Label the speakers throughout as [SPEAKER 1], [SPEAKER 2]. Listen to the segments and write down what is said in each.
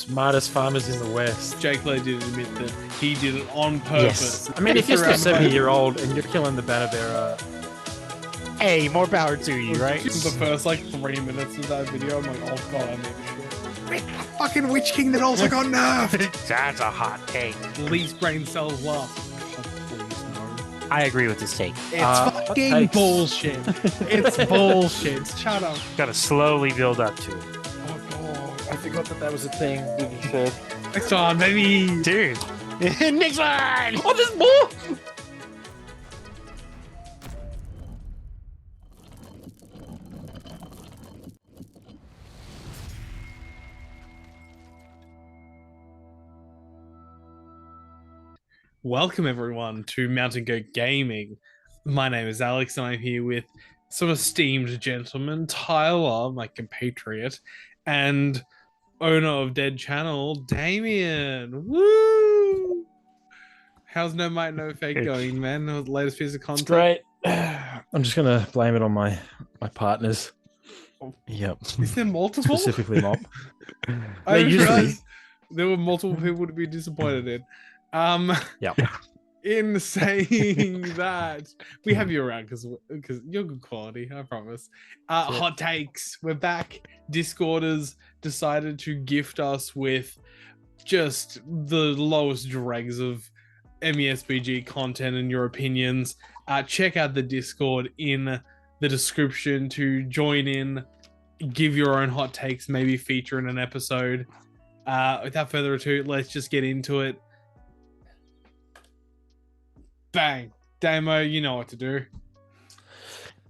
[SPEAKER 1] smartest farmers in the West.
[SPEAKER 2] Jake Clay did admit that he did it on purpose.
[SPEAKER 1] Yes. I mean, if you're still 70-year-old and you're killing the banner bearer,
[SPEAKER 3] hey, more power to you, right?
[SPEAKER 2] The first 3 minutes of that video, I'm like, oh god, I need to shit.
[SPEAKER 4] Fucking Witch King that also got nerfed.
[SPEAKER 3] That's a hot take.
[SPEAKER 2] Least brain cells last. Oh, please, no.
[SPEAKER 3] I agree with this take.
[SPEAKER 2] It's fucking bullshit. It's bullshit. Shut up.
[SPEAKER 3] Gotta slowly build up to it.
[SPEAKER 1] oh god, I forgot that was a thing that you said.
[SPEAKER 2] Next on, baby.
[SPEAKER 3] Dude. Next one!
[SPEAKER 2] Oh, there's more! Welcome everyone to Mountain Goat Gaming. My name is Alex and I'm here with some esteemed gentlemen, Tyler, my compatriot, and owner of Dead Channel, Damien. Woo! How's No Might No Fake going, man? The latest piece of content?
[SPEAKER 1] Great. I'm just gonna blame it on my partners. Yep.
[SPEAKER 2] Is there multiple?
[SPEAKER 1] Specifically Mop.
[SPEAKER 2] I
[SPEAKER 1] Yeah, usually.
[SPEAKER 2] realized there were multiple people to be disappointed in.
[SPEAKER 1] Yeah.
[SPEAKER 2] In saying that, we have you around because you're good quality, I promise. Hot takes, we're back. Discorders decided to gift us with just the lowest dregs of MESBG content and your opinions. Check out the Discord in the description to join in, give your own hot takes, maybe feature in an episode. Without further ado, let's just get into it. Bang. Damo, you know what to do.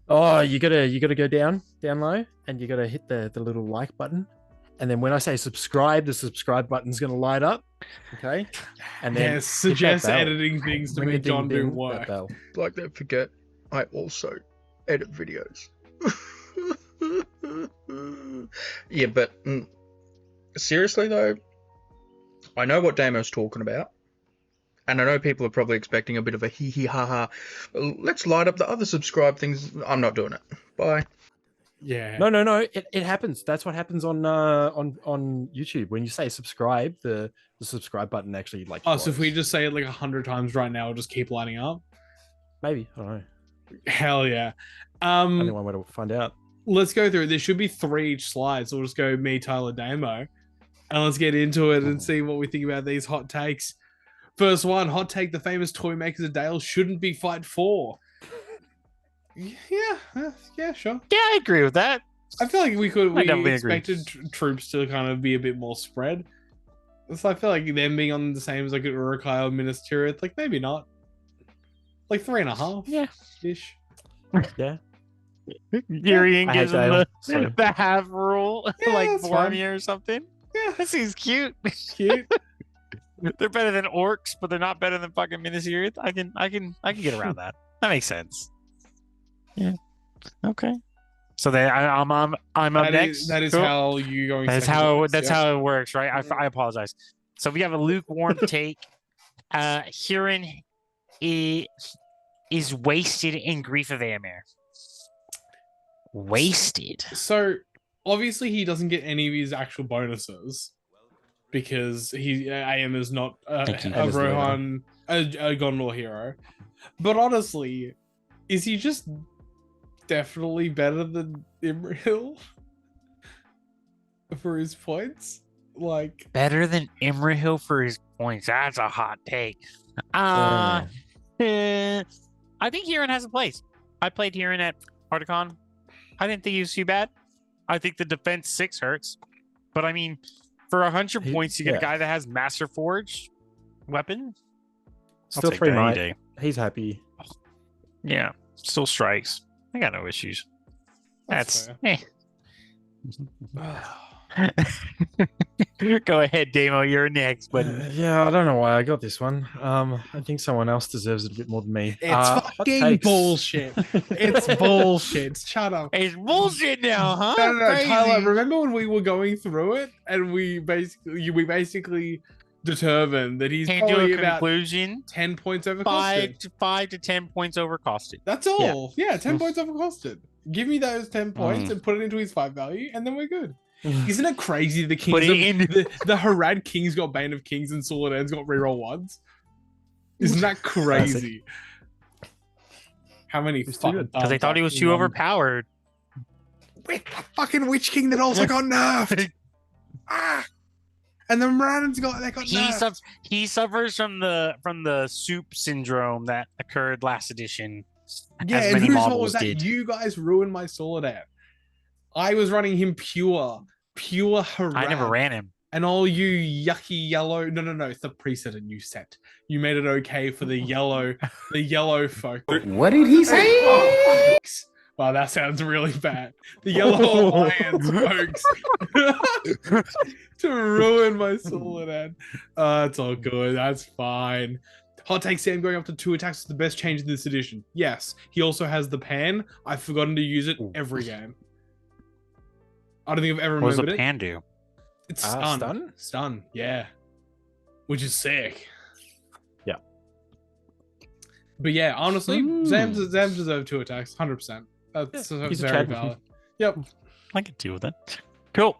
[SPEAKER 1] Oh, you gotta go down low, and you gotta hit the little like button, and then when I say subscribe, the subscribe button's gonna light up. Okay, and then
[SPEAKER 2] Yes, suggest
[SPEAKER 1] bell.
[SPEAKER 2] editing things to
[SPEAKER 1] Ring a
[SPEAKER 2] make John
[SPEAKER 1] ding
[SPEAKER 2] do
[SPEAKER 1] ding, that
[SPEAKER 2] work.
[SPEAKER 1] bell.
[SPEAKER 4] Like, don't forget, I also edit videos. Yeah, but seriously though, I know what Damo's talking about. And I know people are probably expecting a bit of a hee hee ha ha. Let's light up the other subscribe things. I'm not doing it. Bye.
[SPEAKER 2] Yeah.
[SPEAKER 1] No. It happens. That's what happens on YouTube when you say subscribe. The subscribe button actually
[SPEAKER 2] Oh, so if we
[SPEAKER 1] glows.
[SPEAKER 2] just say it 100 times right now, it'll just keep lighting up?
[SPEAKER 1] Maybe I don't know.
[SPEAKER 2] Hell yeah.
[SPEAKER 1] Only one way to find out.
[SPEAKER 2] Let's go through. There should be 3 each slide, so we'll just go me, Tyler, Damo. And let's get into it and see what we think about these hot takes. First one, hot take: the famous toy makers of Dale shouldn't be fight for. Yeah, sure.
[SPEAKER 3] Yeah, I agree with that.
[SPEAKER 2] I feel like we
[SPEAKER 3] definitely agree.
[SPEAKER 2] expected troops to kind of be a bit more spread. So I feel like them being on the same as an Urukai or Minas Tirith, maybe not. 3.5.
[SPEAKER 3] Yeah.
[SPEAKER 2] Ish.
[SPEAKER 1] Yeah.
[SPEAKER 3] Yurian
[SPEAKER 1] I
[SPEAKER 3] gives
[SPEAKER 1] hate
[SPEAKER 3] him
[SPEAKER 1] Dale, so-
[SPEAKER 3] the half rule,
[SPEAKER 2] Yeah,
[SPEAKER 3] like
[SPEAKER 2] that's fine.
[SPEAKER 3] Boromir or something.
[SPEAKER 2] Yeah,
[SPEAKER 3] That seems cute.
[SPEAKER 2] cute.
[SPEAKER 3] They're better than orcs, but they're not better than fucking Minas Tirith. I can get around that. That makes sense. Yeah. Okay. So I'm up next.
[SPEAKER 2] That is
[SPEAKER 3] Cool.
[SPEAKER 2] how you going.
[SPEAKER 3] That's
[SPEAKER 2] second
[SPEAKER 3] how
[SPEAKER 2] works,
[SPEAKER 3] that's
[SPEAKER 2] yeah.
[SPEAKER 3] how it works, right? I apologize. So we have a lukewarm take. Huron is wasted in Grief of Aemir. Wasted.
[SPEAKER 2] So obviously he doesn't get any of his actual bonuses because AM is not a
[SPEAKER 3] Thank you.
[SPEAKER 2] Rohan, a Gondor hero. But honestly, is he just definitely better than Imrahil for his points?
[SPEAKER 3] Better than Imrahil for his points. That's a hot take.
[SPEAKER 1] Yeah.
[SPEAKER 3] I think Huron has a place. I played Huron at Articon. I didn't think he was too bad. I think the defense 6 hurts. But I mean, for 100 points, you get a guy that has Master Forge weapon.
[SPEAKER 1] Still
[SPEAKER 3] take
[SPEAKER 1] 3
[SPEAKER 3] that any
[SPEAKER 1] might.
[SPEAKER 3] day.
[SPEAKER 1] He's happy.
[SPEAKER 3] Yeah, still strikes. I got no issues.
[SPEAKER 2] That's
[SPEAKER 3] That's Go ahead, Damo. You're next, but
[SPEAKER 1] Yeah, I don't know why I got this one. I think someone else deserves it a bit more than me.
[SPEAKER 2] It's
[SPEAKER 1] Hot
[SPEAKER 2] fucking
[SPEAKER 1] takes.
[SPEAKER 2] bullshit. It's bullshit. Shut up.
[SPEAKER 3] it's bullshit now, huh?
[SPEAKER 2] No,
[SPEAKER 3] Crazy.
[SPEAKER 2] Tyler, remember when we were going through it and we basically determined that he's
[SPEAKER 3] Came to
[SPEAKER 2] probably
[SPEAKER 3] a
[SPEAKER 2] about
[SPEAKER 3] conclusion.
[SPEAKER 2] 10 points overcosted.
[SPEAKER 3] 5 to 10 points overcosted.
[SPEAKER 2] That's all. Yeah, 10 points overcosted. Give me those 10 points and put it into his 5 value, and then we're good. Isn't it crazy the
[SPEAKER 3] Put
[SPEAKER 2] kings
[SPEAKER 3] it
[SPEAKER 2] of,
[SPEAKER 3] in.
[SPEAKER 2] the Harad kings got Bane of Kings and Suladan's got reroll ones? Isn't that crazy? How many
[SPEAKER 1] It's too
[SPEAKER 2] fucking
[SPEAKER 1] good.
[SPEAKER 3] Because they thought he was too overpowered.
[SPEAKER 2] With the fucking Witch King that also got nerfed. And the Moradin's got nerfed.
[SPEAKER 3] He suffers from the soup syndrome that occurred last edition.
[SPEAKER 2] Yeah,
[SPEAKER 3] as
[SPEAKER 2] and
[SPEAKER 3] many
[SPEAKER 2] whose fault
[SPEAKER 3] models
[SPEAKER 2] was that?
[SPEAKER 3] did.
[SPEAKER 2] You guys ruined my Suladan. I was running him pure Harad.
[SPEAKER 3] I never ran him.
[SPEAKER 2] And all you yucky yellow. No, it's the precedent you set. You made it okay for the yellow folk.
[SPEAKER 5] What did he say?
[SPEAKER 2] Wow, that sounds really bad. The Yellow Alliance folks to ruin my Suladan. It's all good. That's fine. Hot take: Sam going up to 2 attacks is the best change in this edition. Yes, he also has the pan. I've forgotten to use it every game. I don't think I've ever
[SPEAKER 3] What does
[SPEAKER 2] remembered
[SPEAKER 3] the
[SPEAKER 2] it.
[SPEAKER 3] pan do?
[SPEAKER 2] It's stun.
[SPEAKER 1] Stun?
[SPEAKER 2] Stun, yeah. Which is sick.
[SPEAKER 1] Yeah.
[SPEAKER 2] But yeah, honestly, Zam deserved 2 attacks, 100%. That's
[SPEAKER 1] he's a
[SPEAKER 2] very
[SPEAKER 1] Chad.
[SPEAKER 2] valid. Yep.
[SPEAKER 3] I could deal with it. Cool.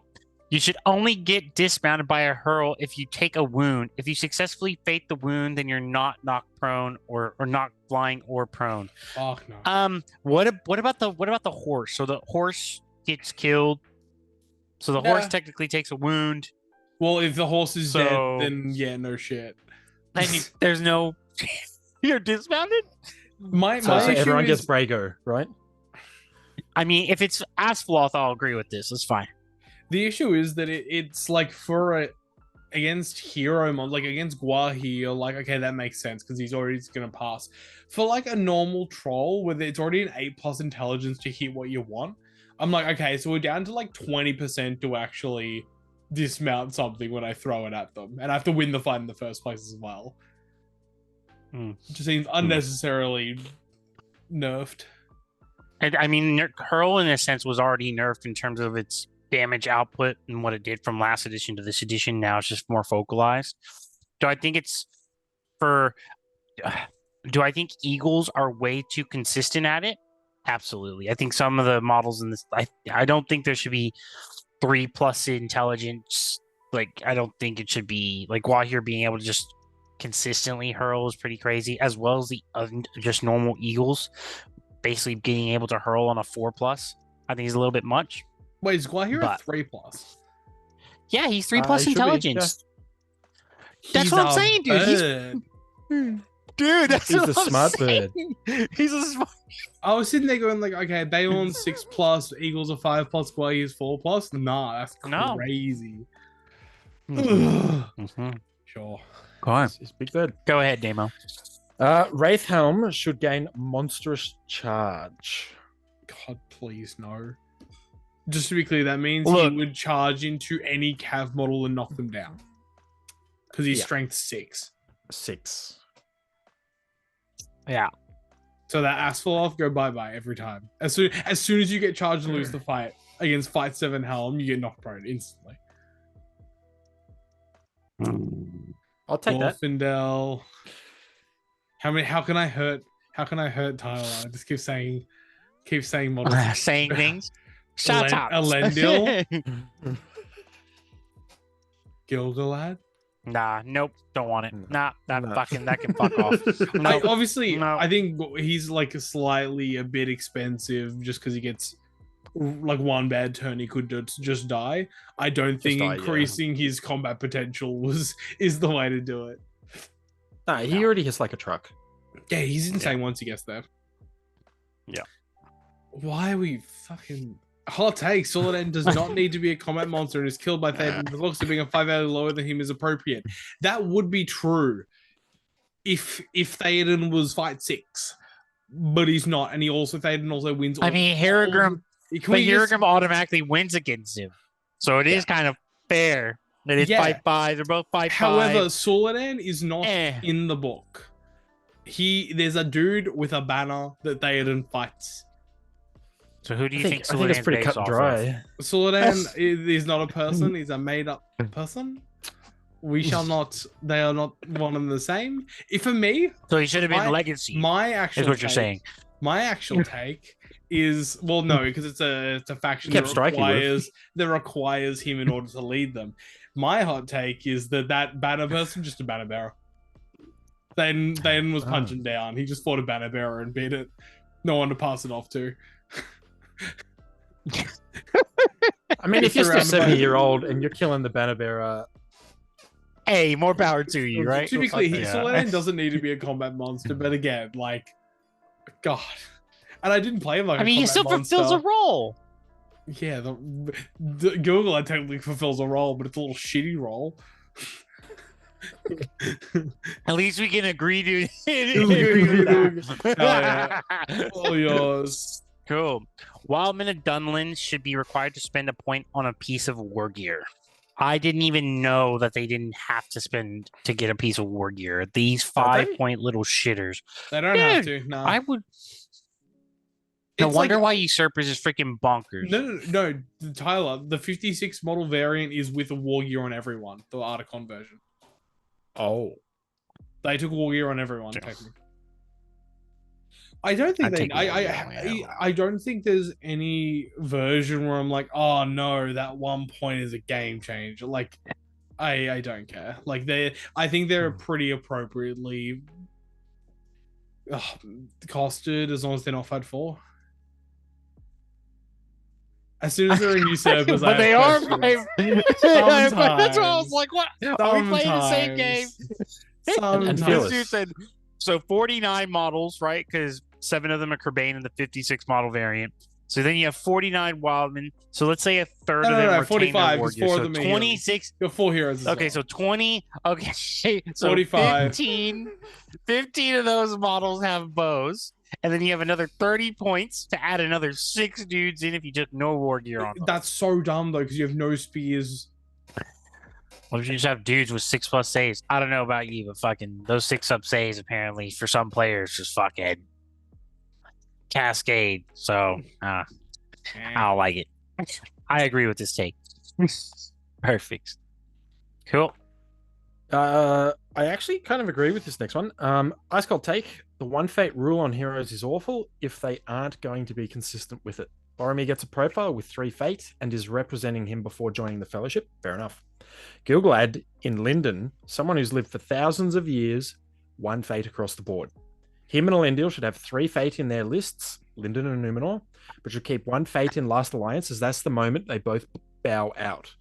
[SPEAKER 3] You should only get dismounted by a hurl if you take a wound. If you successfully fate the wound, then you're not knocked prone or not flying or prone.
[SPEAKER 2] Fuck no.
[SPEAKER 3] What about the horse? So the horse gets killed. So the horse technically takes a wound.
[SPEAKER 2] Well, if the horse is
[SPEAKER 3] So-
[SPEAKER 2] dead, then yeah, no shit.
[SPEAKER 3] And there's no you're dismounted?
[SPEAKER 2] My
[SPEAKER 1] So
[SPEAKER 2] issue
[SPEAKER 1] everyone
[SPEAKER 2] is,
[SPEAKER 1] gets Brago, right?
[SPEAKER 3] I mean, if it's Asphaloth, I'll agree with this. That's fine.
[SPEAKER 2] the issue is that it's like against hero mod, like against Guahi, you're like, okay, that makes sense because he's already gonna pass. For like a normal troll, where it's already an 8+ intelligence to hit what you want, I'm like, okay, so we're down to like 20% to actually dismount something when I throw it at them, and I have to win the fight in the first place as well. It just seems unnecessarily nerfed.
[SPEAKER 3] And I mean, Hurl in a sense was already nerfed in terms of its damage output and what it did from last edition to this edition. Now it's just more focalized. Do I think it's for? Do I think Eagles are way too consistent at it? Absolutely. I think some of the models in this. I don't think there should be 3+ intelligence. Like I don't think it should be like Wahir being able to just consistently hurl is pretty crazy, as well as the just normal Eagles basically being able to hurl on a 4+. I think he's a little bit much.
[SPEAKER 2] Wait, is Guahira
[SPEAKER 3] But-
[SPEAKER 2] 3+?
[SPEAKER 3] Yeah, he's 3+
[SPEAKER 1] It should be,
[SPEAKER 3] intelligence. That's
[SPEAKER 2] He's
[SPEAKER 3] what I'm
[SPEAKER 2] a
[SPEAKER 3] saying, dude. He's
[SPEAKER 2] bird.
[SPEAKER 3] dude. That's
[SPEAKER 1] He's
[SPEAKER 3] what
[SPEAKER 1] a
[SPEAKER 3] I'm
[SPEAKER 1] smart
[SPEAKER 3] saying. He's a smart.
[SPEAKER 2] I was sitting there going like, okay, Baelon's 6+, Eagles are 5+, Guahi's 4+. Nah, that's
[SPEAKER 3] No.
[SPEAKER 2] crazy.
[SPEAKER 3] Mm-hmm.
[SPEAKER 2] Sure.
[SPEAKER 1] It's big bird.
[SPEAKER 3] Go ahead, Damo.
[SPEAKER 1] Wraithhelm should gain monstrous charge.
[SPEAKER 2] God, please no. Just to be clear, that means
[SPEAKER 3] Look.
[SPEAKER 2] he would charge into any Cav model and knock them down. Because he's
[SPEAKER 1] Yeah.
[SPEAKER 2] strength 6.
[SPEAKER 1] 6.
[SPEAKER 3] Yeah.
[SPEAKER 2] So that Asphaloth go bye-bye every time. As soon as you get charged and lose the fight against Fight 7 Helm, you get knocked prone instantly.
[SPEAKER 1] I'll take that.
[SPEAKER 2] Orphandel. How can I hurt Tyler? I just keep saying models.
[SPEAKER 3] Saying things. Shut up.
[SPEAKER 2] Elendil? Gilgalad?
[SPEAKER 3] Nah, nope, don't want it.
[SPEAKER 1] No.
[SPEAKER 3] Nah, that
[SPEAKER 1] No.
[SPEAKER 3] that can fuck off.
[SPEAKER 2] I,
[SPEAKER 3] Nope.
[SPEAKER 2] obviously,
[SPEAKER 3] No.
[SPEAKER 2] I think he's like slightly a bit expensive just because he gets like one bad turn, he could just die. I don't think
[SPEAKER 1] die, yeah.
[SPEAKER 2] increasing his combat potential is the way to do it.
[SPEAKER 1] No, he already hits like a truck.
[SPEAKER 2] Yeah, he's insane once he gets there.
[SPEAKER 3] Yeah.
[SPEAKER 2] Why are we fucking hot take? Suladan does not need to be a combat monster and is killed by Thaden. The looks of being a 5 value lower than him is appropriate. That would be true if Thaden was fight 6, but he's not, and Thaden also wins.
[SPEAKER 3] I mean, Harrigram,
[SPEAKER 2] Can
[SPEAKER 3] but
[SPEAKER 2] we just-
[SPEAKER 3] Harrigram automatically wins against him, so it is kind of fair that it's
[SPEAKER 2] Yeah.
[SPEAKER 3] 5/5. They're both 5/5.
[SPEAKER 2] However, Suladan is not
[SPEAKER 3] Eh.
[SPEAKER 2] in the book. There's a dude with a banner that Thaden fights.
[SPEAKER 3] So who do you
[SPEAKER 1] I
[SPEAKER 3] think?
[SPEAKER 1] think it's
[SPEAKER 3] Suladan's
[SPEAKER 1] pretty
[SPEAKER 3] based
[SPEAKER 1] cut and
[SPEAKER 3] off
[SPEAKER 1] dry.
[SPEAKER 3] of?
[SPEAKER 2] Suladan is not a person, he's a made-up person. We shall not, they are not one and the same. If for me,
[SPEAKER 3] So he should have been
[SPEAKER 2] My-
[SPEAKER 3] legacy.
[SPEAKER 2] my actual
[SPEAKER 3] is what you're
[SPEAKER 2] take-
[SPEAKER 3] saying.
[SPEAKER 2] My actual take is no, because it's a faction
[SPEAKER 1] Kept
[SPEAKER 2] that
[SPEAKER 1] striking
[SPEAKER 2] requires him in order to lead them. My hot take is that banner person just a banner bearer. Thaden was punching down. He just fought a banner bearer and beat it. No one to pass it off to.
[SPEAKER 1] I mean, if you're still 70-year-old and you're killing the banner bearer,
[SPEAKER 3] hey, more power to you, right?
[SPEAKER 2] To be clear, Suladan doesn't need to be a combat monster, but again, like, God. And I didn't play him like a combat monster.
[SPEAKER 3] He still fulfills a role.
[SPEAKER 2] Yeah, the Google technically fulfills a role, but it's a little shitty role.
[SPEAKER 3] At least we can agree to
[SPEAKER 2] All yours.
[SPEAKER 3] Cool. Wildmen of Dunland should be required to spend a point on a piece of war gear. I didn't even know that they didn't have to spend to get a piece of war gear. These 5-point little shitters.
[SPEAKER 2] They don't have to. No,
[SPEAKER 3] I would. No wonder why Usurpers is freaking bonkers.
[SPEAKER 2] No, Tyler. The 56 model variant is with a war gear on everyone. The Articon version.
[SPEAKER 1] Oh,
[SPEAKER 2] they took war gear on everyone. Technically, I don't think I don't think there's any version where I'm like, oh no, that 1 point is a game changer. Like, I don't care. Like I think they're pretty appropriately costed as long as they're not FUD 4. As soon as they're in Usurpers,
[SPEAKER 3] but they are. That's why I was like, "What? Are we playing the same game?"
[SPEAKER 2] Sometimes.
[SPEAKER 3] So 49 models, right? Because 7 of them are Crebain in the 56 model variant. So then you have 49 Wildmen. So let's say a third of them are
[SPEAKER 2] 45.
[SPEAKER 3] War gear. So 26.
[SPEAKER 2] You have 4 heroes.
[SPEAKER 3] Okay, so 20. Okay, so
[SPEAKER 2] 45.
[SPEAKER 3] 15 of those models have bows. And then you have another 30 points to add another 6 dudes in if you took no war gear on them.
[SPEAKER 2] That's so dumb, though, because you have no spears.
[SPEAKER 3] What if you just have dudes with 6+ saves? I don't know about you, but fucking those 6+ saves, apparently, for some players, just fucking cascade. So, I don't like it. I agree with this take. Perfect. Cool.
[SPEAKER 1] I actually kind of agree with this next one. Ice Cold take. The one fate rule on heroes is awful if they aren't going to be consistent with it. Boromir gets a profile with 3 fate and is representing him before joining the Fellowship. Fair enough. Gilgalad in Linden, someone who's lived for thousands of years, 1 fate across the board. Him and Elendil should have 3 fate in their lists, Linden and Numenor, but should keep 1 fate in Last Alliance as that's the moment they both bow out.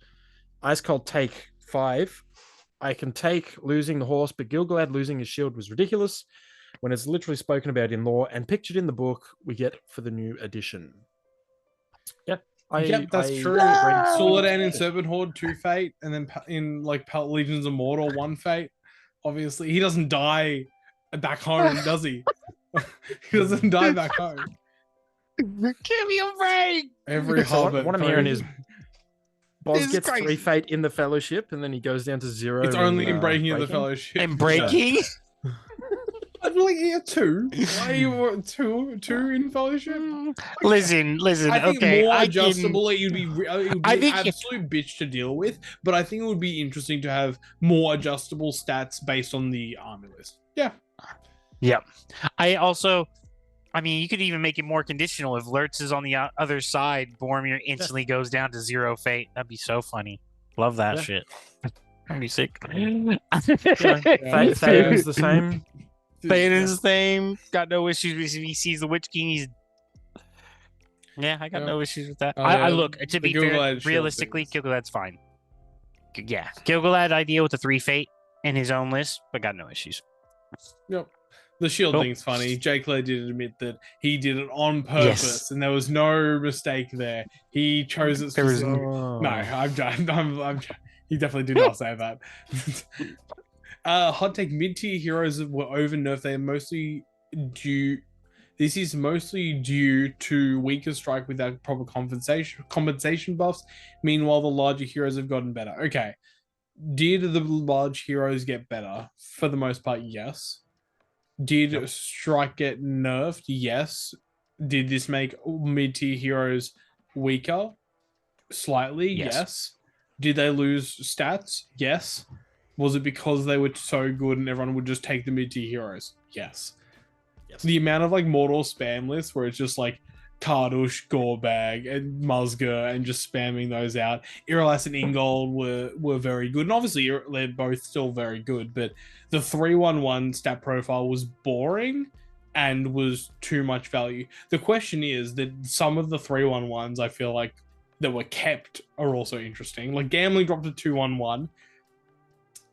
[SPEAKER 1] Ice Cold take 5. I can take losing the horse, but Gilgalad losing his shield was ridiculous when it's literally spoken about in lore and pictured in the book we get for the new edition.
[SPEAKER 2] Yep, that's true. Suladan in Serpent Horde 2 fate, and then in like Legions of Mordor 1 fate. Obviously, he doesn't die back home, does he? He doesn't die back home.
[SPEAKER 3] Give me a break.
[SPEAKER 2] Every Hobbit.
[SPEAKER 1] What I'm hearing is Boz gets 3 fate in the Fellowship, and then he goes down to 0.
[SPEAKER 2] It's only in Breaking of the Fellowship.
[SPEAKER 3] And Breaking?
[SPEAKER 2] I'd be like, yeah, 2. Why are you 2 in Fellowship?
[SPEAKER 3] Listen.
[SPEAKER 2] I think
[SPEAKER 3] okay,
[SPEAKER 2] more adjustable. It would be an absolute bitch to deal with, but I think it would be interesting to have more adjustable stats based on the army list. Yeah.
[SPEAKER 3] Yep. I mean, you could even make it more conditional. If Lurtz is on the other side, Boromir instantly goes down to 0 fate. That'd be so funny. Love that shit. That'd be sick.
[SPEAKER 1] Thaden's the same.
[SPEAKER 3] Thaden's the same. Got no issues if he sees the Witch King. He's I got no issues with that. I look, to be fair, realistically, Gilgalad's fine. Yeah, Gilgalad idea with the 3 fate in his own list, but got no issues.
[SPEAKER 2] Yep. The shield thing's funny. Jake Clay did admit that he did it on purpose, and there was no mistake there. He chose it. No, I'm he definitely did not say that. Hot take: mid-tier heroes were over-nerfed. They are mostly due. This is mostly due to weaker strike without proper compensation buffs. Meanwhile, the larger heroes have gotten better. Okay, did the large heroes get better? For the most part, yes. Did strike get nerfed? Yes. Did this make mid-tier heroes weaker? Slightly, yes. Did they lose stats? Yes. Was it because they were so good and everyone would just take the mid-tier heroes? Yes. The amount of like mortal spam lists where it's just like Kardush, Gorbag, and Musga, and just spamming those out. Irolas and Ingold were very good, and obviously they're both still very good. But the 3/1/1 stat profile was boring and was too much value. The question is that some of the 3/1/1s I feel like that were kept are also interesting. Like Gambling dropped to 2/1/1.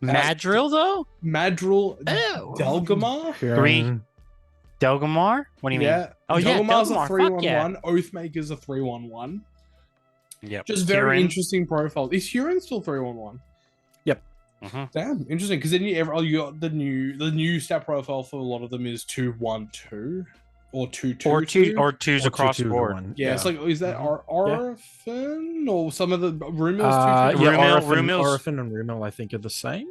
[SPEAKER 3] Madrill though?
[SPEAKER 2] Madrill, Delgamar.
[SPEAKER 3] Three. Delgamar? What do you mean? Oh yeah,
[SPEAKER 2] Delgamar's
[SPEAKER 3] Delgamar.
[SPEAKER 2] a 3/1/1. Oathmaker's a 3/1/1.
[SPEAKER 3] Yep.
[SPEAKER 2] Just very interesting profile. Is Huron still 3/1/1?
[SPEAKER 1] Yep.
[SPEAKER 2] Damn, interesting. Because then you got the new stat profile for a lot of them is 2/1/2 or 2/2
[SPEAKER 3] or twos across the board.
[SPEAKER 2] Yeah, it's like is that Orphan or some of the Rumil's
[SPEAKER 1] yeah,
[SPEAKER 3] 2/2?
[SPEAKER 1] Orphan and Rumil I think are the same.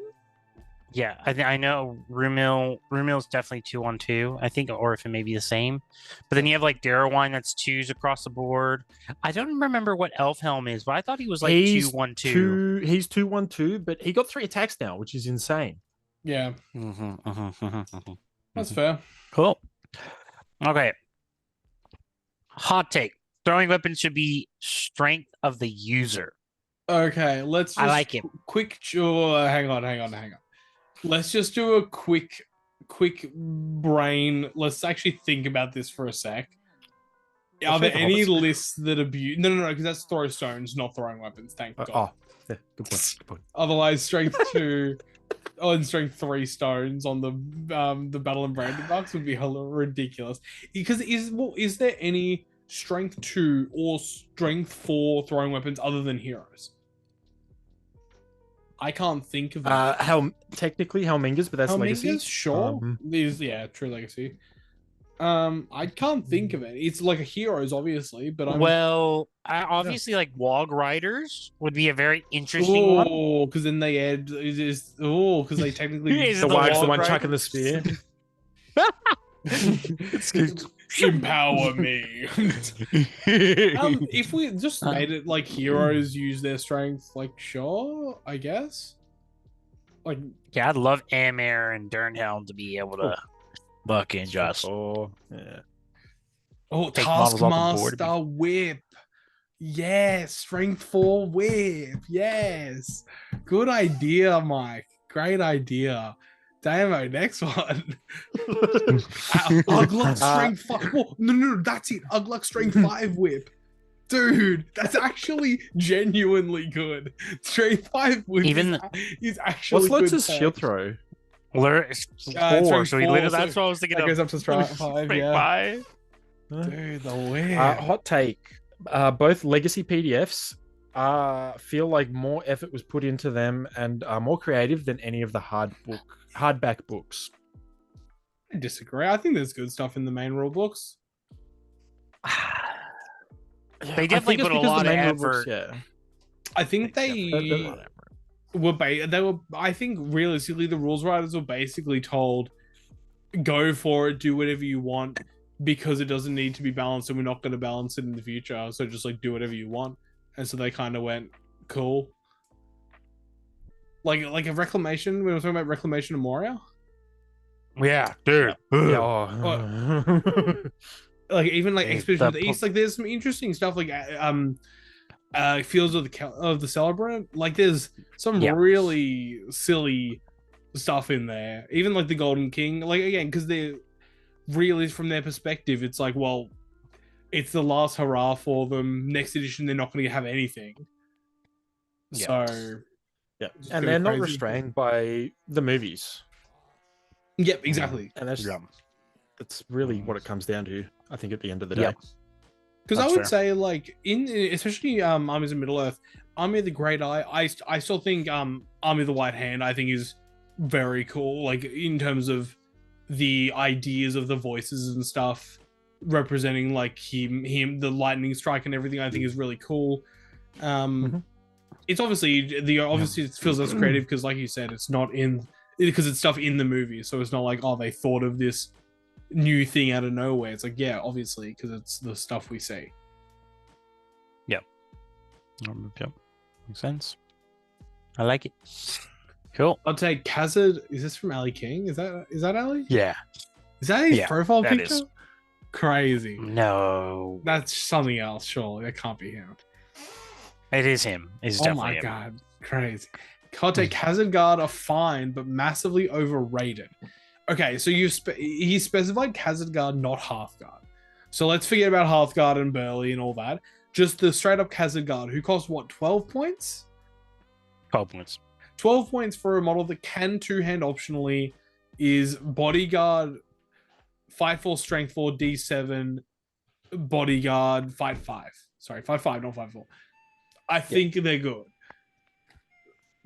[SPEAKER 3] Yeah, I know Rumil's definitely 2/1/2. I think Orphan may be the same. But then you have like Darrowine that's twos across the board. I don't remember what Elfhelm is, but I thought he was like 2/1/2.
[SPEAKER 1] He's 2/1/2, but he got 3 attacks now, which is insane.
[SPEAKER 2] Yeah. That's fair.
[SPEAKER 3] Cool. Okay. Hot take. Throwing weapons should be strength of the user.
[SPEAKER 2] Okay, let's just
[SPEAKER 3] I like it.
[SPEAKER 2] Quick hang on. Let's just do a quick brain. Let's actually think about this for a sec. Are there any lists that abuse? No, because that's throw stones, not throwing weapons. Thank God.
[SPEAKER 1] Yeah, good point.
[SPEAKER 2] Otherwise, strength 2 and strength 3 stones on the battle and branded bucks would be ridiculous. Because is there any strength 2 or strength 4 throwing weapons other than heroes? I can't think of it.
[SPEAKER 1] Technically Helminga's, but that's legacy.
[SPEAKER 2] Sure. True legacy. I can't think of it. It's like a heroes, obviously, but
[SPEAKER 3] obviously, like Wog Riders would be a very interesting one.
[SPEAKER 2] Oh, because then they add because they technically
[SPEAKER 1] the one chucking the spear.
[SPEAKER 2] Empower me. If we just made it like heroes use their strength, like sure, I guess. Like
[SPEAKER 3] yeah, I'd love Amir and Durnhelm to be able to fucking just
[SPEAKER 2] Taskmaster whip. Yes, strength 4 whip. Yes. Good idea, Mike. Great idea. Damo, next one. Ugluk strength 5. No, that's it. Ugluk strength 5 whip. Dude, that's actually genuinely good. Strength 5 whip is actually
[SPEAKER 1] what's
[SPEAKER 2] good.
[SPEAKER 1] Lotus shield throw?
[SPEAKER 3] It's 4, so that's what I was thinking.
[SPEAKER 2] That goes up to strength 5, yeah.
[SPEAKER 3] 5.
[SPEAKER 2] Dude, the way.
[SPEAKER 1] Hot take. Both legacy PDFs feel like more effort was put into them and are more creative than any of the hardback books.
[SPEAKER 2] I disagree. I think there's good stuff in the main rule books.
[SPEAKER 3] They definitely put a lot of effort.
[SPEAKER 2] I think they were. I think realistically, the rules writers were basically told, "Go for it, do whatever you want, because it doesn't need to be balanced, and we're not going to balance it in the future. So just like do whatever you want." And so they kind of went, "Cool." Like a reclamation. We were talking about reclamation of Moria.
[SPEAKER 3] Yeah, dude.
[SPEAKER 2] Like even like Expedition to the East. Like there's some interesting stuff. Like Fields of the Celebrant. Like there's some really silly stuff in there. Even like the Golden King. Like again, because they're really from their perspective, it's like, well, it's the last hurrah for them. Next edition, they're not going to have anything. So.
[SPEAKER 1] Yeah, and they're not restrained by the movies.
[SPEAKER 2] Yep, exactly.
[SPEAKER 1] And that's really what it comes down to, I think, at the end of the day.
[SPEAKER 2] Because I would say, like, especially Armies of Middle-earth, Army of the Great Eye, I still think Army of the White Hand, I think, is very cool. Like, in terms of the ideas of the voices and stuff, representing, like, him, the lightning strike and everything, I think is really cool. It's obviously it feels less creative because, like you said, it's not because it's stuff in the movie, so it's not like they thought of this new thing out of nowhere. It's like obviously because it's the stuff we see.
[SPEAKER 3] Yep, makes sense. I like it. Cool.
[SPEAKER 2] I'd say Khazad. Is this from Ali King? Is that Ali?
[SPEAKER 3] Yeah.
[SPEAKER 2] Is that his profile picture? Crazy.
[SPEAKER 3] No,
[SPEAKER 2] That's something else, surely. That can't be him.
[SPEAKER 3] it is him. It's
[SPEAKER 2] Oh
[SPEAKER 3] definitely
[SPEAKER 2] my
[SPEAKER 3] him.
[SPEAKER 2] god. Crazy. Hot take, Hazard Guard are fine, but massively overrated. Okay, so he specified Hazard Guard, not Hearthguard. So let's forget about Hearthguard and Burley and all that. Just the straight up Hazard Guard, who costs what, 12 points?
[SPEAKER 3] 12 points.
[SPEAKER 2] 12 points for a model that can two-hand optionally, is Bodyguard, Fight 4, Strength 4, D7, Bodyguard, Fight 5. Sorry, Fight 5, not Fight 4. I think they're good.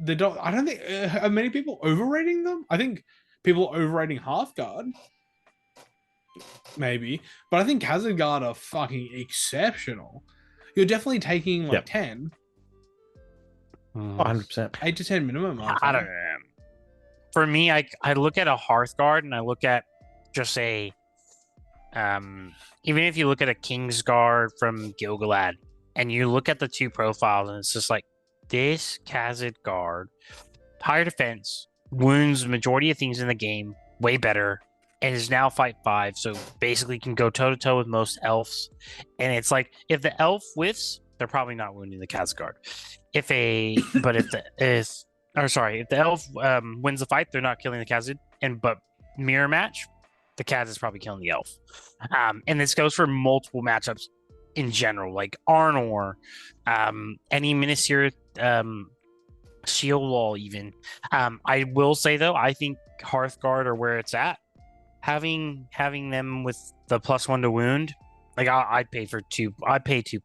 [SPEAKER 2] They don't. I don't think. Are many people overrating them? I think people are overrating Hearthguard. Maybe. But I think Hazard Guard are fucking exceptional. You're definitely taking like 10.
[SPEAKER 1] 100%.
[SPEAKER 2] 8 to 10 minimum.
[SPEAKER 3] I don't know. For me, I look at a Hearthguard and I look at just a even if you look at a Kingsguard from Gilgalad and you look at the two profiles and it's just like this Khazad Guard, higher defense, wounds the majority of things in the game way better, and is now Fight 5, so basically can go toe to toe with most elves. And it's like if the elf whiffs, they're probably not wounding the Khazad Guard. If the elf wins the fight, they're not killing the Khazad. But mirror match, the Khazad is probably killing the elf. And this goes for multiple matchups in general, like Arnor, any Minister, Shield Wall even. I will say though, I think Hearthguard are where it's at. Having them with the +1 to wound, like I pay 2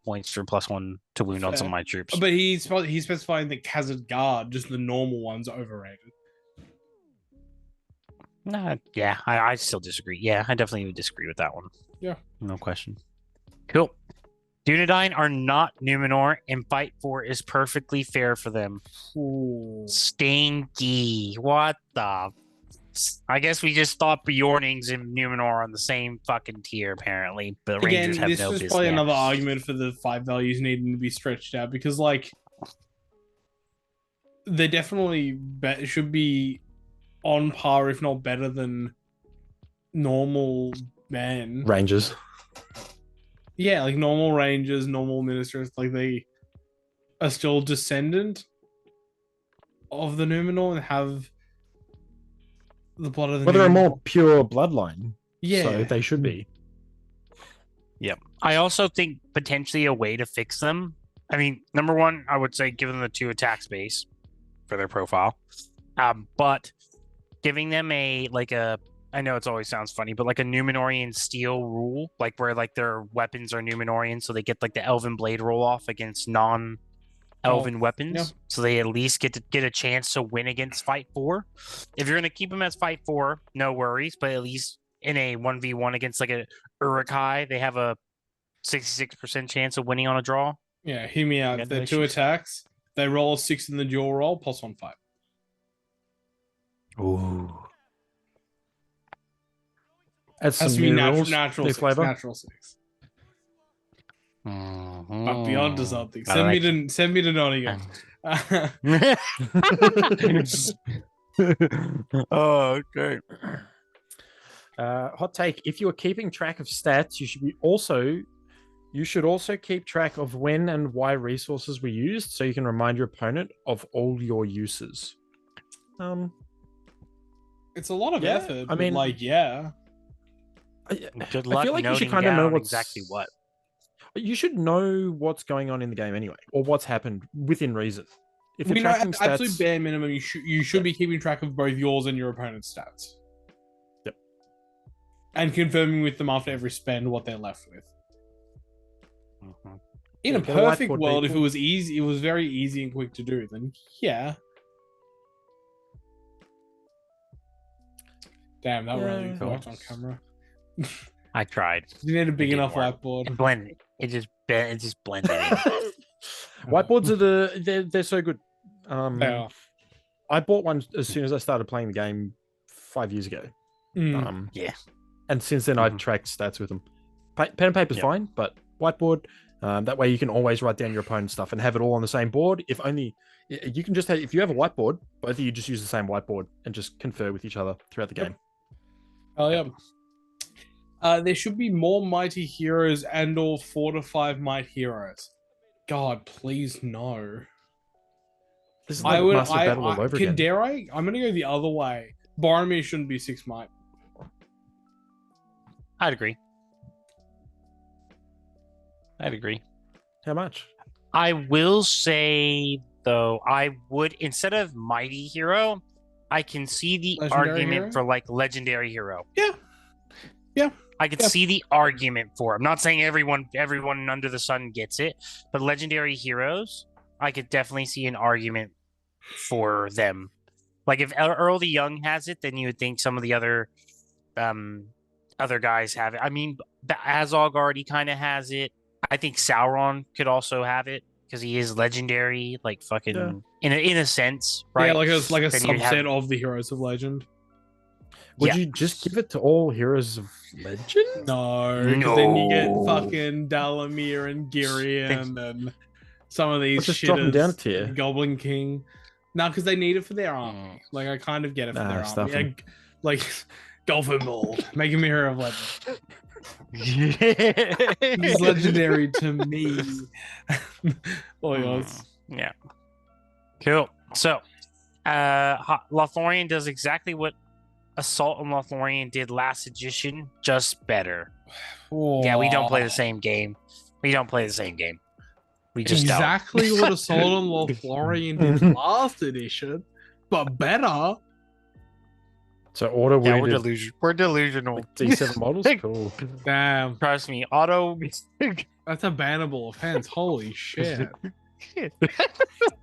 [SPEAKER 3] points for +1 to wound on some of my troops.
[SPEAKER 2] But he's specifying the Khazad Guard, just the normal ones, are overrated.
[SPEAKER 3] Yeah, I still disagree. Yeah, I definitely would disagree with that one.
[SPEAKER 2] Yeah.
[SPEAKER 3] No question. Cool. Dunedain are not Numenor, and Fight 4 is perfectly fair for them.
[SPEAKER 2] Ooh.
[SPEAKER 3] Stinky. What the? I guess we just thought Bjornings and Numenor are on the same fucking tier, apparently. But
[SPEAKER 2] Again,
[SPEAKER 3] Rangers have
[SPEAKER 2] this
[SPEAKER 3] no
[SPEAKER 2] was
[SPEAKER 3] business.
[SPEAKER 2] probably another argument for the 5 values needing to be stretched out, because, like, they definitely should be on par, if not better than normal men.
[SPEAKER 1] Rangers.
[SPEAKER 2] Yeah, like normal rangers, normal ministers, like they are still descendant of the Numenor and have the blood of the
[SPEAKER 1] Well, they're a
[SPEAKER 2] Numenor.
[SPEAKER 1] more pure bloodline.
[SPEAKER 2] Yeah.
[SPEAKER 1] So they should be.
[SPEAKER 3] Yep. I also think potentially a way to fix them. I mean, number one, I would say give them the 2 attack space for their profile. But giving them I know it always sounds funny, but like a Numenorian steel rule, like where like their weapons are Numenorian, so they get like the Elven Blade roll off against non-Elven weapons,
[SPEAKER 2] yeah.
[SPEAKER 3] so they at least get a chance to win against Fight 4. If you're gonna keep them as Fight 4, no worries, but at least in a 1v1 against like a Uruk-hai, they have a 66% chance of winning on a draw.
[SPEAKER 2] Yeah, hear me out. If they're 2 attacks, they roll a 6 in the dual roll, +1 fight.
[SPEAKER 1] Ooh. That's
[SPEAKER 2] Has
[SPEAKER 1] some
[SPEAKER 2] to be
[SPEAKER 1] new rules,
[SPEAKER 2] natural
[SPEAKER 1] new
[SPEAKER 2] 6.
[SPEAKER 1] flavor.
[SPEAKER 2] Natural 6.
[SPEAKER 3] Mm-hmm.
[SPEAKER 2] But beyond to something.
[SPEAKER 3] I
[SPEAKER 2] Send me to Nottingham.
[SPEAKER 3] Oh, okay.
[SPEAKER 1] Hot take: if you are keeping track of stats, you should also keep track of when and why resources were used, so you can remind your opponent of all your uses.
[SPEAKER 2] It's a lot of effort.
[SPEAKER 1] I mean,
[SPEAKER 3] Good
[SPEAKER 1] I
[SPEAKER 3] luck
[SPEAKER 1] feel like you should
[SPEAKER 3] noting
[SPEAKER 1] kind of know
[SPEAKER 3] down
[SPEAKER 1] what's
[SPEAKER 3] exactly what.
[SPEAKER 1] You should know what's going on in the game anyway, or what's happened within reason. If you're
[SPEAKER 2] we know
[SPEAKER 1] tracking
[SPEAKER 2] at absolute
[SPEAKER 1] stats,
[SPEAKER 2] bare minimum, you should be keeping track of both yours and your opponent's stats.
[SPEAKER 1] Yep.
[SPEAKER 2] And confirming with them after every spend what they're left with.
[SPEAKER 3] Mhm.
[SPEAKER 2] In a
[SPEAKER 1] get a
[SPEAKER 2] perfect
[SPEAKER 1] whiteboard,
[SPEAKER 2] world, if
[SPEAKER 1] people.
[SPEAKER 2] it was easy, it was very easy and quick to do, then yeah. Damn, that really
[SPEAKER 1] Yeah.
[SPEAKER 2] worked on camera.
[SPEAKER 3] I tried.
[SPEAKER 2] You need a big
[SPEAKER 3] didn't
[SPEAKER 2] enough
[SPEAKER 3] work.
[SPEAKER 2] whiteboard.
[SPEAKER 3] It blended. It just blended in.
[SPEAKER 1] whiteboards are they're so good.
[SPEAKER 2] They are.
[SPEAKER 1] I bought one as soon as I started playing the game 5 years ago.
[SPEAKER 2] Mm.
[SPEAKER 3] Yeah.
[SPEAKER 1] And since then I've tracked stats with them. Pen and paper's fine, but whiteboard. That way you can always write down your opponent's stuff and have it all on the same board. If you can just if you have a whiteboard, both of you just use the same whiteboard and just confer with each other throughout the game.
[SPEAKER 2] Hell yeah. There should be more mighty heroes and or 4 to 5 might heroes. God, please no.
[SPEAKER 1] This is
[SPEAKER 2] I
[SPEAKER 1] like
[SPEAKER 2] would.
[SPEAKER 1] Master Battle all over again.
[SPEAKER 2] Dare I? I'm gonna go the other way. Boromir shouldn't be 6 might.
[SPEAKER 3] I'd agree.
[SPEAKER 1] How much?
[SPEAKER 3] I will say though, I would instead of mighty hero, I can see the
[SPEAKER 2] Legendary
[SPEAKER 3] argument
[SPEAKER 2] hero?
[SPEAKER 3] for like legendary hero.
[SPEAKER 2] Yeah. Yeah.
[SPEAKER 3] I could
[SPEAKER 2] Yeah.
[SPEAKER 3] see the argument for it. I'm not saying everyone under the sun gets it, but legendary heroes, I could definitely see an argument for them. Like if Earl the Young has it, then you would think some of the other guys have it. I mean, Azog already kind of has it. I think Sauron could also have it because he is legendary, like fucking in a sense, right?
[SPEAKER 2] Yeah, like a
[SPEAKER 3] Then you'd
[SPEAKER 2] subset
[SPEAKER 3] have-
[SPEAKER 2] of the heroes of legend.
[SPEAKER 1] Would
[SPEAKER 3] Yeah.
[SPEAKER 1] you just give it to all heroes of legend?
[SPEAKER 2] No, because then you get
[SPEAKER 3] No.
[SPEAKER 2] fucking Dalamir and Girion and some of these
[SPEAKER 1] Let's just drop them
[SPEAKER 2] shitters.
[SPEAKER 1] down a tier.
[SPEAKER 2] Goblin King. No, because they need it for their army. Like I kind of get it for
[SPEAKER 1] Nah,
[SPEAKER 2] their
[SPEAKER 1] stuff
[SPEAKER 2] army.
[SPEAKER 1] 'em.
[SPEAKER 2] Like Golfin Mold, make him a hero of legend. He's
[SPEAKER 3] He's
[SPEAKER 2] legendary to me. All yours.
[SPEAKER 3] Yeah. Cool. So, Lothlorien does exactly what Assault on Lothlorien did last edition, just better. Yeah, we don't play the same game. We just don't.
[SPEAKER 2] Exactly what Assault on Lothlorien did last edition, but better.
[SPEAKER 1] So auto
[SPEAKER 3] Yeah,
[SPEAKER 1] wounded
[SPEAKER 3] we're delusional.
[SPEAKER 1] like D7 models? Cool.
[SPEAKER 2] Damn,
[SPEAKER 3] Trust me, auto.
[SPEAKER 2] that's a bannable offense. Holy shit.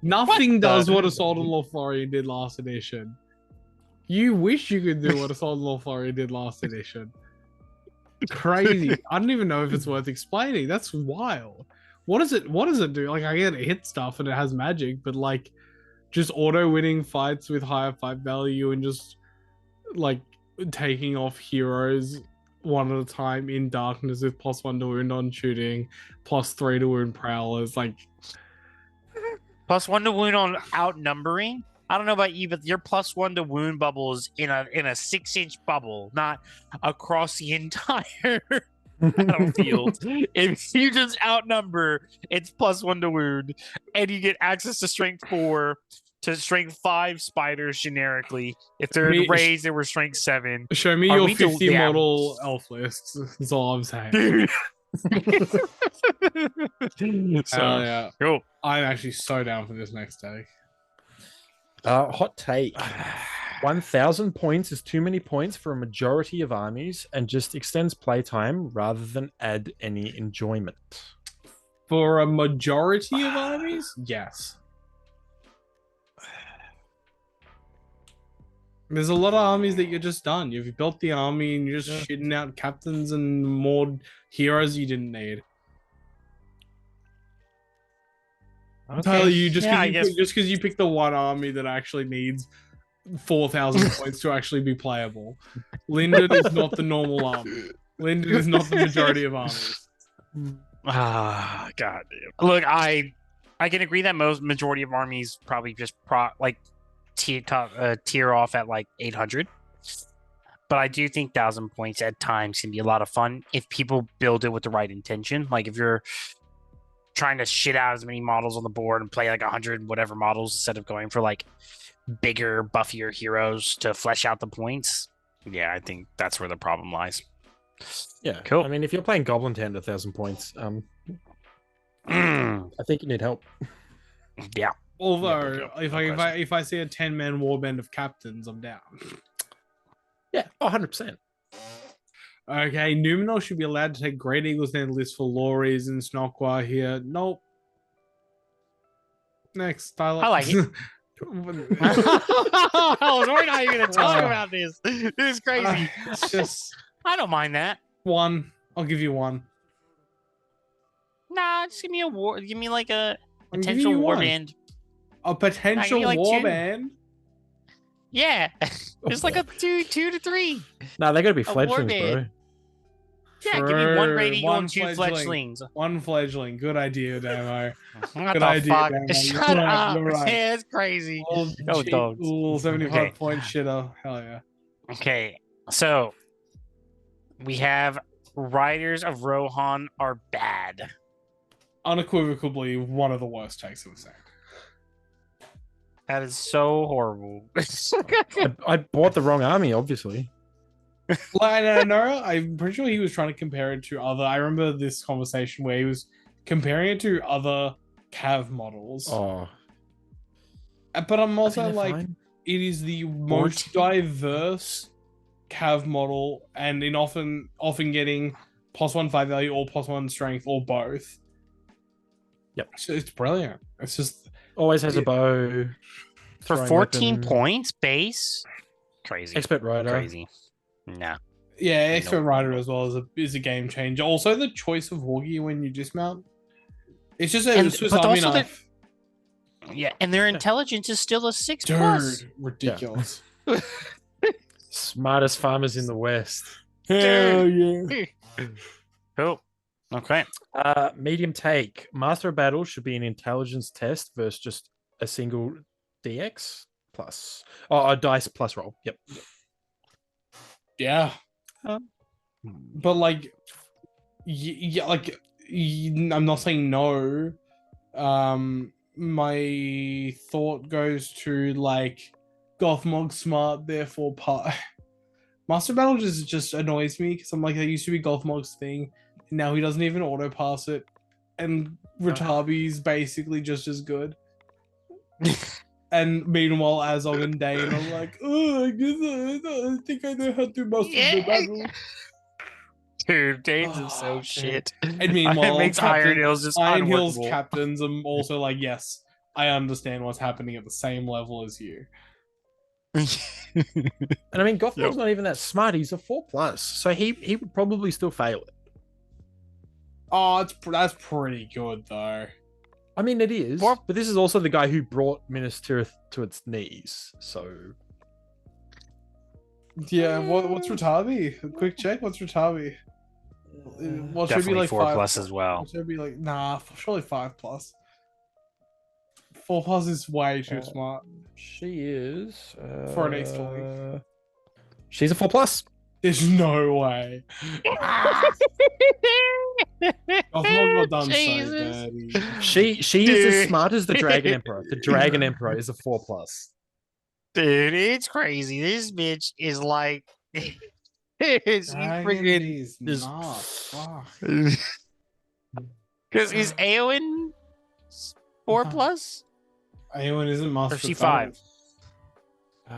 [SPEAKER 2] Nothing does what Assault on Lothlorien did last edition. You wish you could do what Assault on Lothlorien did last edition. Crazy. I don't even know if it's worth explaining. That's wild. What does it do? Like I get it hit stuff and it has magic, but like just auto winning fights with higher fight value and just like taking off heroes one at a time in darkness with +1 to wound on shooting, +3 to wound prowlers, like
[SPEAKER 3] +1 to wound on outnumbering. I don't know about you, but your +1 to wound bubble is in a 6-inch bubble, not across the entire battlefield. If you just outnumber, it's +1 to wound, and you get access to strength 4 to strength 5 spiders generically. If they're raised, they were strength 7.
[SPEAKER 2] show me
[SPEAKER 3] Are
[SPEAKER 2] your
[SPEAKER 3] we
[SPEAKER 2] 50
[SPEAKER 3] yeah.
[SPEAKER 2] model elf lists. That's all I'm saying.
[SPEAKER 3] Dude.
[SPEAKER 2] So yeah.
[SPEAKER 3] Cool.
[SPEAKER 2] I'm actually so down for this next day.
[SPEAKER 1] Hot take. 1,000 points is too many points for a majority of armies and just extends playtime rather than add any enjoyment.
[SPEAKER 2] For a majority of armies, yes. There's a lot of armies that you're just done. You've built the army and you're just shitting out captains and more heroes you didn't need. Tyler, you just because you picked the one army that actually needs 4,000 points to actually be playable. Linden is not the normal army. Linden is not the majority of armies.
[SPEAKER 3] Ah, god damn. Look, I can agree that most majority of armies probably just tier off at like 800. But I do think 1,000 points at times can be a lot of fun if people build it with the right intention. Like if you're trying to shit out as many models on the board and play like 100 whatever models instead of going for like bigger, buffier heroes to flesh out the points. Yeah, I think that's where the problem lies.
[SPEAKER 1] Yeah,
[SPEAKER 3] cool.
[SPEAKER 1] I mean, if you're playing Goblin Town at 1,000 points, I think you need help.
[SPEAKER 3] Yeah.
[SPEAKER 2] Although, if I see a 10-man warband of captains, I'm down.
[SPEAKER 1] Yeah, 100%.
[SPEAKER 2] Okay, Numenor should be allowed to take Great Eagle's Nest list for law reasons. Nokwa here. Nope. Next, Tyler.
[SPEAKER 3] I like it. We're not even going to talk about this. This is crazy.
[SPEAKER 2] It's just
[SPEAKER 3] I don't mind that.
[SPEAKER 2] one. I'll give you one.
[SPEAKER 3] Nah, just give me a war. Give me like a
[SPEAKER 2] I'm giving
[SPEAKER 3] potential
[SPEAKER 2] you one.
[SPEAKER 3] warband.
[SPEAKER 2] A potential
[SPEAKER 3] like two.
[SPEAKER 2] warband?
[SPEAKER 3] Yeah, just like a 2 to 3.
[SPEAKER 1] No, they got to be
[SPEAKER 3] A
[SPEAKER 1] fledglings, bro.
[SPEAKER 3] warband. Yeah, give me one
[SPEAKER 2] True.
[SPEAKER 3] Great Eagle
[SPEAKER 2] One
[SPEAKER 3] and 2
[SPEAKER 2] fledgling.
[SPEAKER 3] fledglings.
[SPEAKER 2] One fledgling. Good idea, Damo.
[SPEAKER 3] What
[SPEAKER 2] Good
[SPEAKER 3] the
[SPEAKER 2] idea,
[SPEAKER 3] fuck?
[SPEAKER 2] Damo. You're
[SPEAKER 3] Shut
[SPEAKER 2] right,
[SPEAKER 3] up.
[SPEAKER 2] you're right.
[SPEAKER 3] Yeah, it's crazy.
[SPEAKER 2] Little
[SPEAKER 3] Oh,
[SPEAKER 2] cheap
[SPEAKER 3] dogs.
[SPEAKER 2] little 75
[SPEAKER 3] Okay.
[SPEAKER 2] point shitter. Hell yeah.
[SPEAKER 3] Okay, so We have Riders of Rohan are bad.
[SPEAKER 2] Unequivocally, one of the worst takes of the set.
[SPEAKER 3] That is so horrible.
[SPEAKER 1] I bought the wrong army, obviously.
[SPEAKER 2] Like, no, I'm pretty sure he was trying to compare it to other. I remember this conversation where he was comparing it to other Cav models.
[SPEAKER 1] Oh,
[SPEAKER 2] But I'm
[SPEAKER 1] I
[SPEAKER 2] also
[SPEAKER 1] think they're
[SPEAKER 2] like,
[SPEAKER 1] fine.
[SPEAKER 2] it is the most diverse Cav model, and in often getting +1 fight value or +1 strength or both.
[SPEAKER 1] Yep.
[SPEAKER 2] So it's brilliant. It's just
[SPEAKER 1] Always has a bow.
[SPEAKER 3] For
[SPEAKER 1] throwing
[SPEAKER 3] 14
[SPEAKER 1] weapon,
[SPEAKER 3] points base? Crazy.
[SPEAKER 1] Expert rider.
[SPEAKER 3] Crazy. Nah.
[SPEAKER 2] yeah, expert
[SPEAKER 3] Nope.
[SPEAKER 2] rider as well is a game changer. Also, the choice of Hawkeye when you dismount. It's just a
[SPEAKER 3] And-
[SPEAKER 2] Swiss
[SPEAKER 3] but
[SPEAKER 2] Army
[SPEAKER 3] also the-
[SPEAKER 2] knife.
[SPEAKER 3] Yeah, and their intelligence is still a 6+.
[SPEAKER 2] Dude, ridiculous.
[SPEAKER 1] Smartest farmers in the West.
[SPEAKER 2] Hell yeah.
[SPEAKER 3] Cool. Okay.
[SPEAKER 1] Medium take. Master of Battle should be an intelligence test versus just a single DX plus. Oh, a dice plus roll. Yep.
[SPEAKER 2] Yeah.
[SPEAKER 3] Um,
[SPEAKER 2] But like, yeah, like I'm not saying no. My thought goes to like Gothmog smart, therefore part. Master Battle just annoys me because I'm like, that used to be Gothmog's thing, and now he doesn't even auto pass it, and Ratabi's basically just as good. And meanwhile, Azog and Dane are like, oh, I think I know how to master the battle.
[SPEAKER 3] Dude, Danes is so
[SPEAKER 2] Oh,
[SPEAKER 3] shit.
[SPEAKER 2] And meanwhile,
[SPEAKER 3] it makes Iron Hills just
[SPEAKER 2] Iron Hills
[SPEAKER 3] unworkable.
[SPEAKER 2] captains, I'm also like, yes, I understand what's happening at the same level as you.
[SPEAKER 1] And I mean, Gothmog's
[SPEAKER 3] Yep.
[SPEAKER 1] not even that smart. He's a 4+, so he would probably still fail it.
[SPEAKER 2] Oh, that's pretty good though.
[SPEAKER 1] I mean, it is,
[SPEAKER 3] What?
[SPEAKER 1] but this is also the guy who brought Minas Tirith to its knees. So
[SPEAKER 2] Yeah, what's Ratabi? A quick check. What's Ratabi? What should be
[SPEAKER 3] Definitely
[SPEAKER 2] like
[SPEAKER 3] 4+ as well.
[SPEAKER 2] What should be like? Nah, surely 5+. 4+ is way too smart.
[SPEAKER 1] she is
[SPEAKER 2] For an Ace Fully.
[SPEAKER 1] She's a 4+.
[SPEAKER 2] There's no way. Gothmog got done so
[SPEAKER 3] Jesus.
[SPEAKER 2] dirty.
[SPEAKER 1] She is as
[SPEAKER 3] Dude.
[SPEAKER 1] smart as the Dragon Emperor. The Dragon Emperor is a 4+.
[SPEAKER 3] Dude, it's crazy. This bitch is like, she's freaking.
[SPEAKER 2] is
[SPEAKER 3] this-
[SPEAKER 2] not. Fuck.
[SPEAKER 3] Because is Aowen 4+?
[SPEAKER 2] Anyone isn't master.
[SPEAKER 3] Or she
[SPEAKER 2] of Battle.
[SPEAKER 3] 5?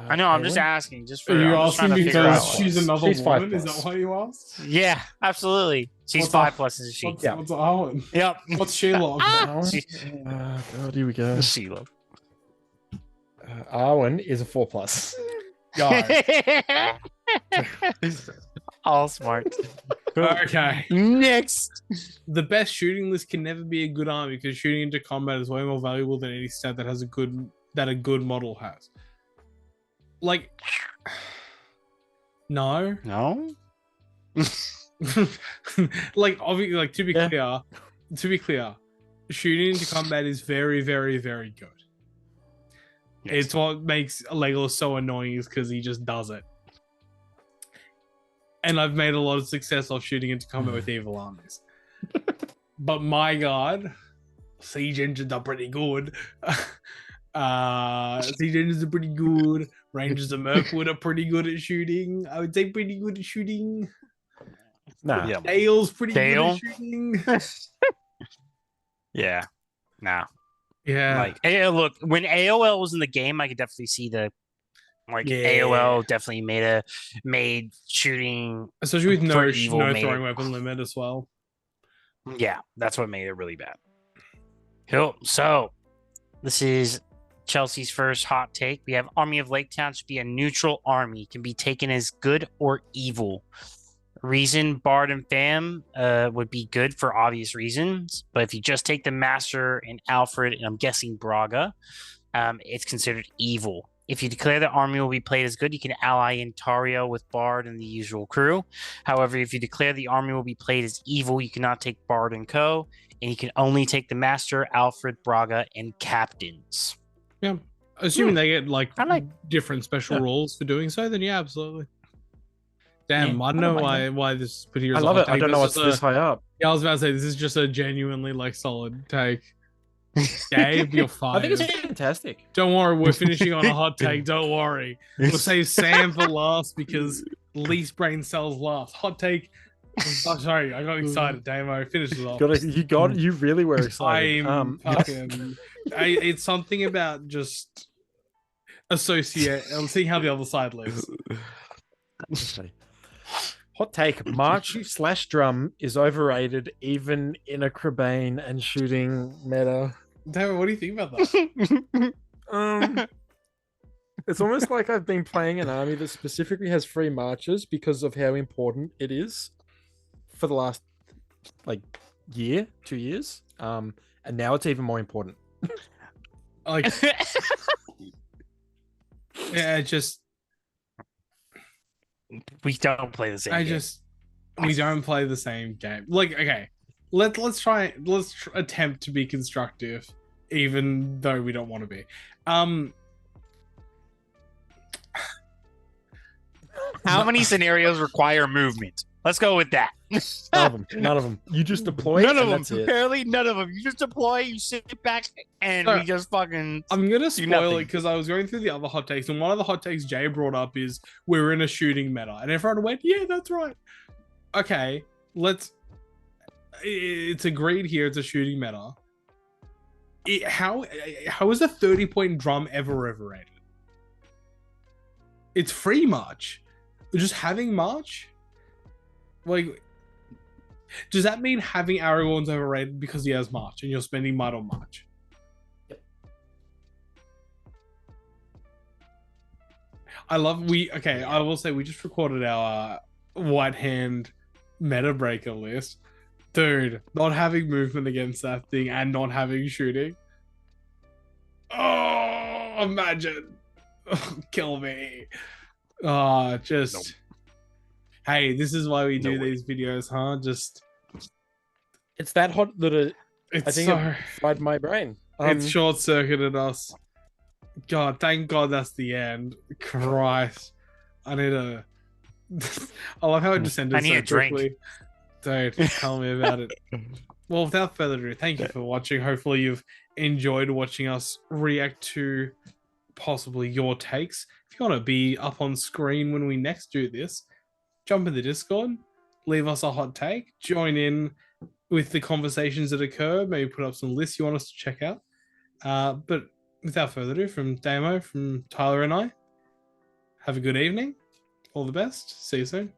[SPEAKER 3] I know. I'm just asking. Just for.
[SPEAKER 2] Are you
[SPEAKER 3] I'm just trying
[SPEAKER 2] asking
[SPEAKER 3] to figure
[SPEAKER 2] because
[SPEAKER 3] out.
[SPEAKER 2] she's another
[SPEAKER 1] She's
[SPEAKER 2] woman?
[SPEAKER 1] 5+.
[SPEAKER 2] Is that why you asked?
[SPEAKER 3] Yeah, absolutely. She's
[SPEAKER 2] What's
[SPEAKER 3] 5+, isn't she?
[SPEAKER 2] What's,
[SPEAKER 1] Yeah.
[SPEAKER 2] what's Arwen?
[SPEAKER 3] Yep.
[SPEAKER 2] What's Sheila?
[SPEAKER 1] God, here we go.
[SPEAKER 3] Sheila.
[SPEAKER 1] Arwen is a 4+.
[SPEAKER 2] Guys.
[SPEAKER 3] All smart.
[SPEAKER 2] Okay.
[SPEAKER 3] Next.
[SPEAKER 2] The best shooting list can never be a good army because shooting into combat is way more valuable than any stat that has a good model has. Like, no.
[SPEAKER 3] No.
[SPEAKER 2] Like, obviously, like to be
[SPEAKER 1] Yeah.
[SPEAKER 2] clear, shooting into combat is very, very, very good. It's what makes Legolas so annoying is because he just does it. And I've made a lot of success off shooting into combat with evil armies. But my god, siege engines are pretty good. Siege engines are pretty good. Rangers of Mirkwood are pretty good at shooting. I would say pretty good at shooting.
[SPEAKER 1] Nah.
[SPEAKER 3] Yeah.
[SPEAKER 2] Dale's pretty
[SPEAKER 3] Dale?
[SPEAKER 2] good at shooting.
[SPEAKER 3] Yeah. Nah.
[SPEAKER 2] Yeah.
[SPEAKER 3] Like, look, when AOL was in the game, I could definitely see the
[SPEAKER 2] Yeah.
[SPEAKER 3] AOL definitely made shooting.
[SPEAKER 2] Especially with no
[SPEAKER 3] for evil made
[SPEAKER 2] throwing
[SPEAKER 3] it-
[SPEAKER 2] weapon limit as well.
[SPEAKER 3] Yeah, that's what made it really bad. Cool. So this is Chelsea's first hot take. We have Army of Lake Town should be a neutral army. It can be taken as good or evil. Reason Bard and Fam would be good for obvious reasons, but if you just take the Master and Alfred, and I'm guessing Braga, it's considered evil. If you declare the army will be played as good, you can ally Intario with Bard and the usual crew. However, if you declare the army will be played as evil, you cannot take Bard and Co. And you can only take the Master, Alfred, Braga, and captains.
[SPEAKER 2] Yeah. Assuming they get like
[SPEAKER 3] I like-
[SPEAKER 2] different special rules for doing so, then yeah, absolutely. Damn,
[SPEAKER 3] Yeah,
[SPEAKER 2] I don't
[SPEAKER 3] I
[SPEAKER 2] know
[SPEAKER 3] don't mind
[SPEAKER 2] why this is put here
[SPEAKER 1] I
[SPEAKER 2] as a
[SPEAKER 1] love
[SPEAKER 2] hot
[SPEAKER 1] it. I
[SPEAKER 2] take.
[SPEAKER 1] don't know
[SPEAKER 2] That's
[SPEAKER 1] what's
[SPEAKER 2] just
[SPEAKER 1] this high up.
[SPEAKER 2] Yeah, I was about to say this is just a genuinely like solid take. Dave, you're
[SPEAKER 1] I think
[SPEAKER 2] fired.
[SPEAKER 1] it's fantastic.
[SPEAKER 2] Don't worry, we're finishing on a hot take. Don't worry. We'll save Sam for last because least brain cells last. Hot take. Oh, sorry, I got excited. Damo, finish it off.
[SPEAKER 1] You really were excited.
[SPEAKER 2] I'm fucking. It's something about just associate and seeing how the other side lives.
[SPEAKER 1] Okay. Hot take: March/drum is overrated, even in a Crebain and shooting meta.
[SPEAKER 2] Damo, what do you think about that?
[SPEAKER 1] It's almost like I've been playing an army that specifically has free marches because of how important it is for the last like year, 2 years. And now it's even more important.
[SPEAKER 2] Like, yeah, just
[SPEAKER 3] We don't play the same game.
[SPEAKER 2] we don't play the same game. Like, okay, let's attempt to be constructive, even though we don't want to be.
[SPEAKER 3] How many scenarios require movement? Let's go with that.
[SPEAKER 1] None of them. You just deploy
[SPEAKER 3] None of
[SPEAKER 1] and
[SPEAKER 3] them.
[SPEAKER 1] that's it.
[SPEAKER 3] Apparently, none of them. You just deploy, you sit back, and
[SPEAKER 2] So,
[SPEAKER 3] we just fucking.
[SPEAKER 2] I'm gonna
[SPEAKER 3] do
[SPEAKER 2] spoil
[SPEAKER 3] nothing.
[SPEAKER 2] it because I was going through the other hot takes, and one of the hot takes Jay brought up is we're in a shooting meta, and everyone went, "Yeah, that's right." Okay, it's agreed here. It's a shooting meta. How is a 30-point drum ever overrated? It's free march. Just having march, like, does that mean having Aragorn's overrated because he has march and you're spending might on march?
[SPEAKER 1] Yep.
[SPEAKER 2] I will say we just recorded our white hand meta breaker list. Dude, not having movement against that thing and not having shooting. Oh, imagine. Kill me. Hey, this is why we do these videos, huh?
[SPEAKER 1] It's that hot that it fried my brain.
[SPEAKER 2] It's short circuited us. God, thank God that's the end. Christ, I need a. I love how it descended
[SPEAKER 3] I need
[SPEAKER 2] so
[SPEAKER 3] a drink.
[SPEAKER 2] quickly. Dude, tell me about it. Well, without further ado, thank you for watching. Hopefully, you've enjoyed watching us react to possibly your takes. If you want to be up on screen when we next do this, jump in the Discord, leave us a hot take, join in with the conversations that occur, maybe put up some lists you want us to check out. But without further ado, from Damo, from Tyler and I, have a good evening. All the best. See you soon.